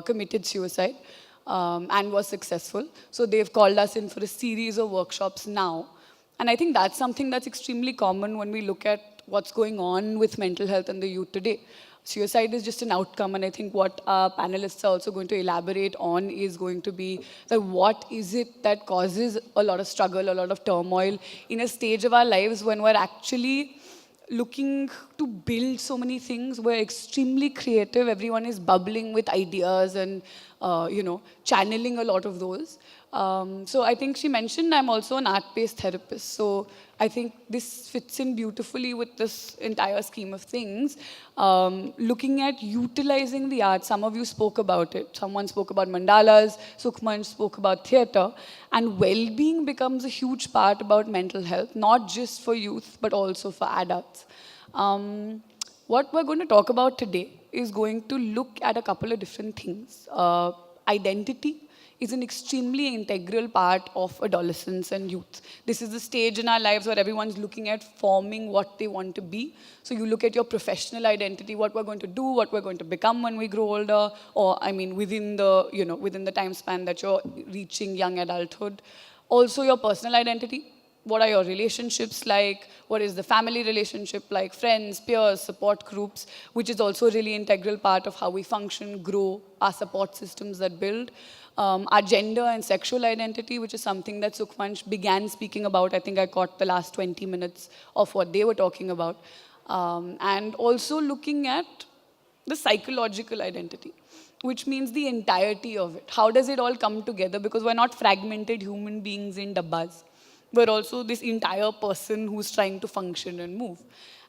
committed suicide and was successful. So they've called us in for a series of workshops now. And I think that's something that's extremely common when we look at what's going on with mental health and the youth today. Suicide is just an outcome, and I think what our panelists are also going to elaborate on is going to be that what is it that causes a lot of struggle, a lot of turmoil in a stage of our lives when we're actually looking to build so many things. We're extremely creative. Everyone is bubbling with ideas and, channeling a lot of those. So I think she mentioned I'm also an art-based therapist. So I think this fits in beautifully with this entire scheme of things. Looking at utilizing the art, some of you spoke about it. Someone spoke about mandalas, Sukhman spoke about theatre. And well-being becomes a huge part about mental health, not just for youth, but also for adults. What we're going to talk about today is going to look at a couple of different things. Identity is an extremely integral part of adolescence and youth. This is the stage in our lives where everyone's looking at forming what they want to be. So you look at your professional identity, what we're going to do, what we're going to become when we grow older, or within the time span that you're reaching young adulthood. Also your personal identity. What are your relationships like? What is the family relationship like? Friends, peers, support groups, which is also a really integral part of how we function, grow, our support systems that build. Our gender and sexual identity, which is something that Sukhmanch began speaking about. I think I caught the last 20 minutes of what they were talking about. And also looking at the psychological identity, which means the entirety of it. How does it all come together? Because we're not fragmented human beings in dabbas. We're also this entire person who's trying to function and move.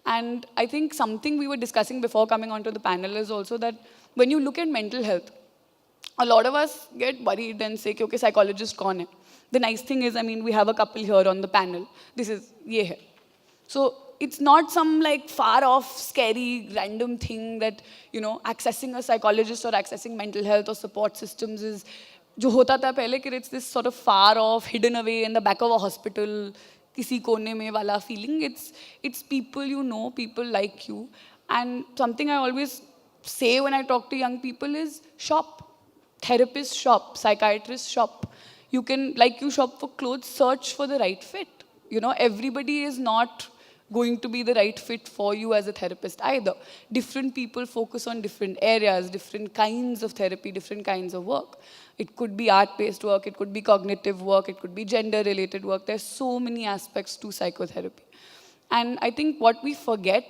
And I think something we were discussing before coming onto the panel is also that when you look at mental health, a lot of us get worried and say, okay, psychologist kaun hai? The nice thing is, we have a couple here on the panel. This is ye hai. So it's not some like far off, scary, random thing that, accessing a psychologist or accessing mental health or support systems is जो होता था पहले कि it's this sort of far off, hidden away in the back of a hospital, किसी कोने में वाला feeling. It's people you know, people like you. And something I always say when I talk to young people is shop. Therapist shop, psychiatrist shop. You can, like you shop for clothes, search for the right fit. Everybody is not going to be the right fit for you as a therapist either. Different people focus on different areas, different kinds of therapy, different kinds of work. It could be art-based work, it could be cognitive work, it could be gender-related work. There's so many aspects to psychotherapy. And I think what we forget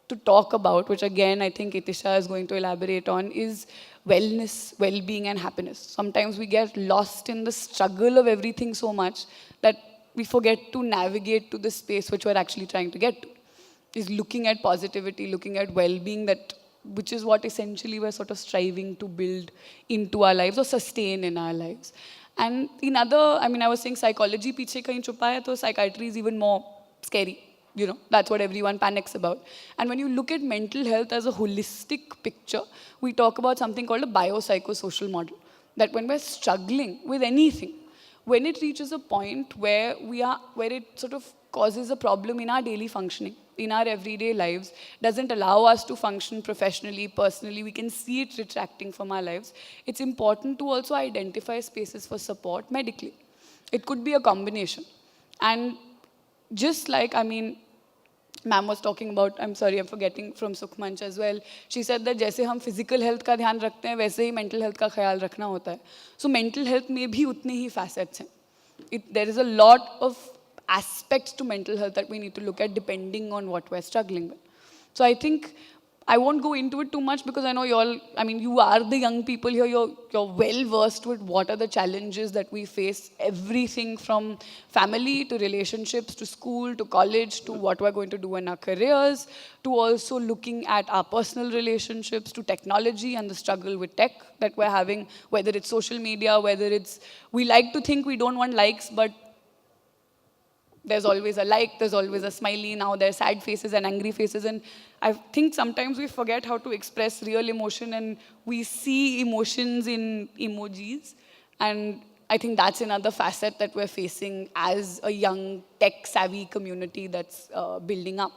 to talk about, which again I think Itisha is going to elaborate on, is wellness, well-being and happiness. Sometimes we get lost in the struggle of everything so much that we forget to navigate to the space which we're actually trying to get to. Is looking at positivity, looking at well-being, which is what essentially we're sort of striving to build into our lives or sustain in our lives. And in other, I was saying psychology piche kahin chupa hai, so psychiatry is even more scary. That's what everyone panics about. And when you look at mental health as a holistic picture, we talk about something called a biopsychosocial model. That when we're struggling with anything, when it reaches a point where it sort of causes a problem in our daily functioning, in our everyday lives, doesn't allow us to function professionally, personally, we can see it retracting from our lives, it's important to also identify spaces for support medically. It could be a combination. And just like, ma'am was talking about, I'm sorry, I'm forgetting from Sukhmanch as well. She said that जैसे हम physical health का ध्यान रखते हैं, वैसे ही mental health का ख्याल रखना होता है. So mental health में भी उतने ही facets हैं. There is a lot of aspects to mental health that we need to look at depending on what we're struggling with. So I think I won't go into it too much because I know you all, you are the young people here, you're well versed with what are the challenges that we face, everything from family to relationships to school to college to what we're going to do in our careers to also looking at our personal relationships to technology and the struggle with tech that we're having, whether it's social media, whether it's, we like to think we don't want likes, but there's always a like, there's always a smiley, now there's sad faces and angry faces, and I think sometimes we forget how to express real emotion and we see emotions in emojis, and I think that's another facet that we're facing as a young tech-savvy community that's building up.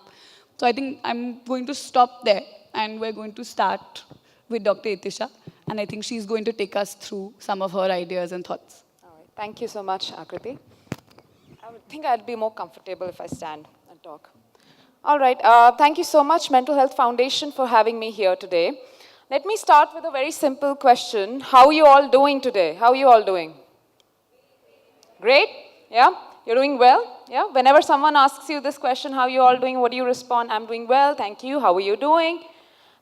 So I think I'm going to stop there and we're going to start with Dr. Itisha. And I think she's going to take us through some of her ideas and thoughts. All right. Thank you so much, Akriti. I would think I'd be more comfortable if I stand and talk. All right. Thank you so much, Mental Health Foundation, for having me here today. Let me start with a very simple question. How are you all doing today? How are you all doing? Great? Yeah? You're doing well? Yeah? Whenever someone asks you this question, how are you all doing? What do you respond? I'm doing well, thank you. How are you doing?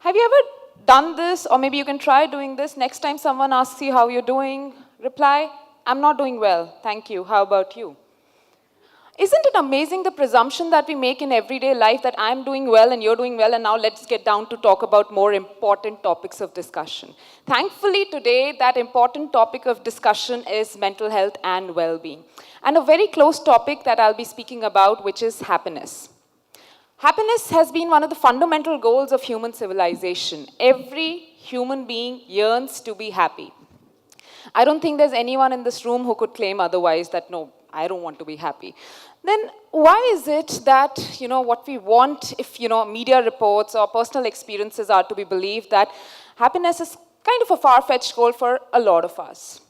Have you ever done this? Or maybe you can try doing this. Next time someone asks you how you're doing, reply, I'm not doing well, thank you. How about you? Isn't it amazing the presumption that we make in everyday life that I'm doing well and you're doing well, and now let's get down to talk about more important topics of discussion. Thankfully today, that important topic of discussion is mental health and well-being. And a very close topic that I'll be speaking about, which is happiness. Happiness has been one of the fundamental goals of human civilization. Every human being yearns to be happy. I don't think there's anyone in this room who could claim otherwise, that no, I don't want to be happy. Then why is it that, what we want, if, media reports or personal experiences are to be believed, that happiness is kind of a far-fetched goal for a lot of us?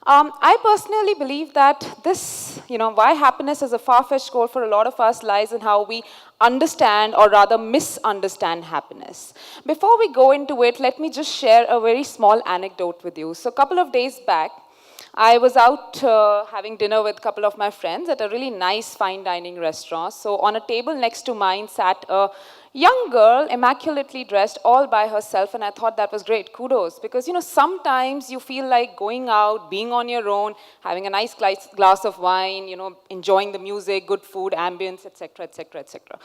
I personally believe that this, why happiness is a far-fetched goal for a lot of us lies in how we understand, or rather misunderstand, happiness. Before we go into it, let me just share a very small anecdote with you. So a couple of days back, I was out having dinner with a couple of my friends at a really nice fine dining restaurant. So on a table next to mine sat a young girl, immaculately dressed, all by herself, and I thought that was great, kudos. Because, sometimes you feel like going out, being on your own, having a nice glass of wine, enjoying the music, good food, ambience, etc., etc., etc.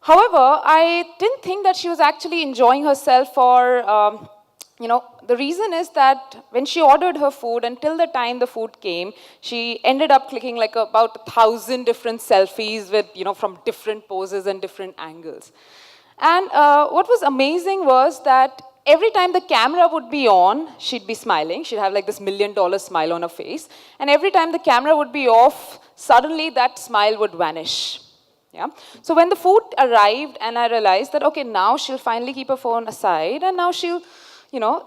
However, I didn't think that she was actually enjoying herself, or the reason is that when she ordered her food, until the time the food came, she ended up clicking like about 1,000 different selfies with, from different poses and different angles. And what was amazing was that every time the camera would be on, she'd be smiling. She'd have like this $1 million smile on her face. And every time the camera would be off, suddenly that smile would vanish. Yeah. So when the food arrived, and I realized that, okay, now she'll finally keep her phone aside, and now she'll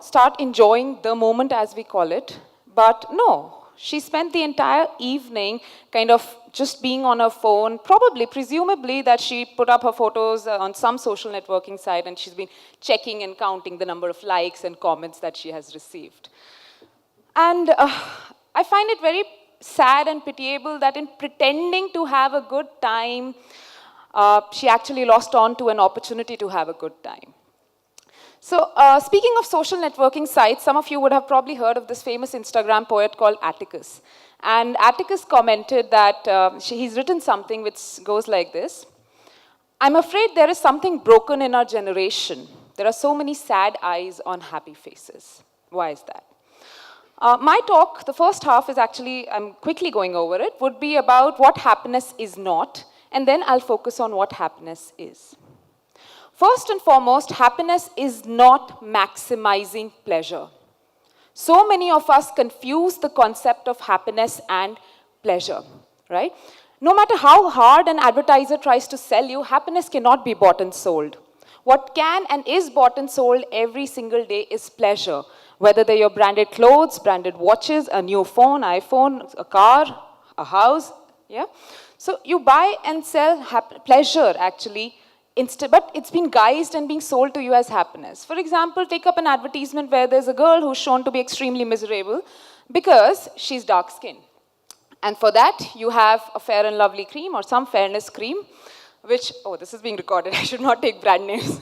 start enjoying the moment, as we call it. But no, she spent the entire evening kind of just being on her phone, presumably that she put up her photos on some social networking site, and she's been checking and counting the number of likes and comments that she has received. And I find it very sad and pitiable that in pretending to have a good time, she actually lost on to an opportunity to have a good time. So speaking of social networking sites, some of you would have probably heard of this famous Instagram poet called Atticus. And Atticus commented that he's written something which goes like this: I'm afraid there is something broken in our generation. There are so many sad eyes on happy faces. Why is that? My talk, the first half is actually, I'm quickly going over it, would be about what happiness is not, and then I'll focus on what happiness is. First and foremost, happiness is not maximizing pleasure. So many of us confuse the concept of happiness and pleasure, right? No matter how hard an advertiser tries to sell you, happiness cannot be bought and sold. What can and is bought and sold every single day is pleasure. Whether they're your branded clothes, branded watches, a new phone, iPhone, a car, a house, yeah? So you buy and sell pleasure, actually, but it's been guised and being sold to you as happiness. For example, take up an advertisement where there's a girl who's shown to be extremely miserable because she's dark-skinned. And for that, you have a Fair and Lovely cream or some fairness cream, which, oh, this is being recorded. I should not take brand names.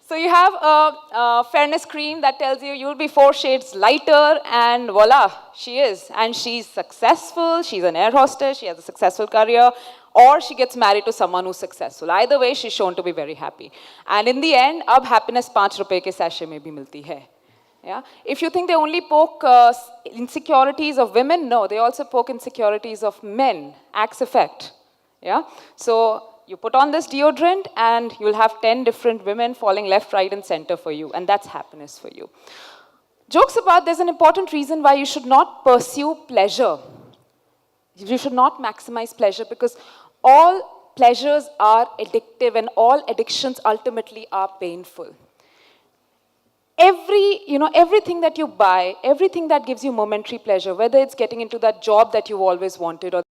So you have a fairness cream that tells you you'll be 4 shades lighter, and voila, she is. And she's successful, she's an air hostess, she has a successful career, or she gets married to someone who's successful. Either way, she's shown to be very happy. And in the end, ab happiness 5 rupees ke sachet mein bhi milti hai. Yeah? If you think they only poke insecurities of women, no, they also poke insecurities of men, axe effect. Yeah? So you put on this deodorant and you'll have 10 different women falling left, right, and center for you, and that's happiness for you. Jokes apart, there's an important reason why you should not pursue pleasure. You should not maximize pleasure, because all pleasures are addictive and all addictions ultimately are painful. everything that you buy, everything that gives you momentary pleasure, whether it's getting into that job that you've always wanted or